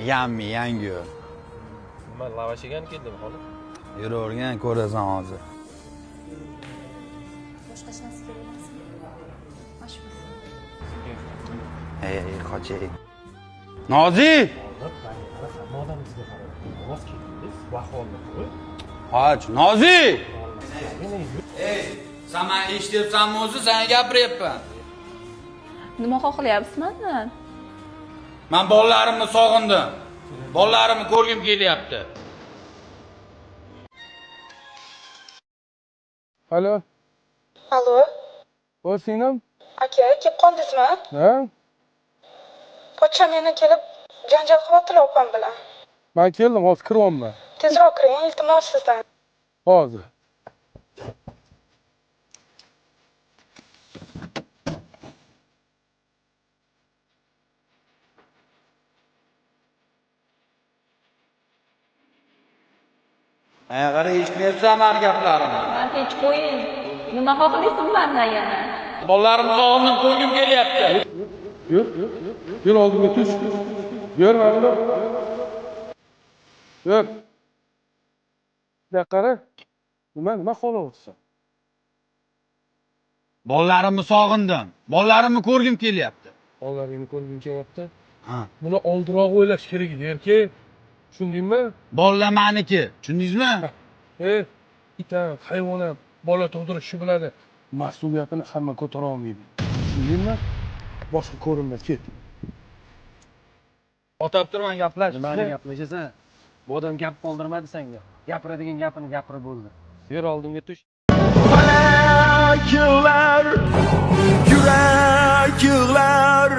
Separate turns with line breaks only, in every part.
yangi yo'l.
Men lavash yegan keldim xolos.
Yuravergan ko'rasan hozir.
Boshqa shansi kerak emasmi? Mash bo'lsin.
Ey, qochay. Nozi!
Hamma odam bizga qaraydi. Namoz keldingiz, ahvolni qo'y.
Hoj, Nozi! Ey, sen meni eshityapsanmi o'zi? Senga gapiryapman.
Nima xohlayapsiz mendan?
Men bolalarimni sog'indim. Bolalarimni ko'rgim kelyapti.
Alo,
Alo,
o'zingam?
aka, kelib qoldingizmi?
Ha?
Pochcham yana kelib janjal qilyaptilar opam bilan.
Men keldim, hozir kiryapman.
Tezroq kiring, iltimos sizdan.
Hozir.
Qara eshitmayapsan meni gaplarimni.
Men hech qo'ying. Nima xohlaysiz mendan yana?
Bolalarimni sog'indim, ko'rgim kelyapti.
Yur. Yur oldimga tush. Yur mana. Yur. Qara. Nima xohlayapsan?
Bolalarimni sog'indim. Bolalarimni ko'rgim kelyapti.
Onlaringni ko'rgim kelyapti.
Ha.
Buni oldinroq o'ylash kerak edi, erkak. Tushundingmi?
Bolalar meniki. Tushundingizmi?
Itam, hayvonam, bola tug'dirishni biladi. Mas'uliyatini hamma ko'tara olmaydi. Tushundingmi? Boshqa ko'rinma, ket.
O'tab turman gaplash.
Nimani gaplashasan? Bu odam gap qoldirmadi senga. Gapiradigan gapini gapirib bo'ldi. Yur oldimga tush.
Yurak yığlar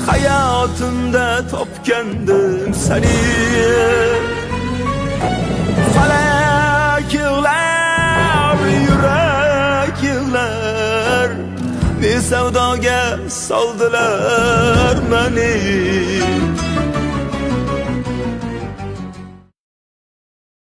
hayatımda topkandım seni. Falak yığlar, yurak yığlar bir sevdaga saldılar beni.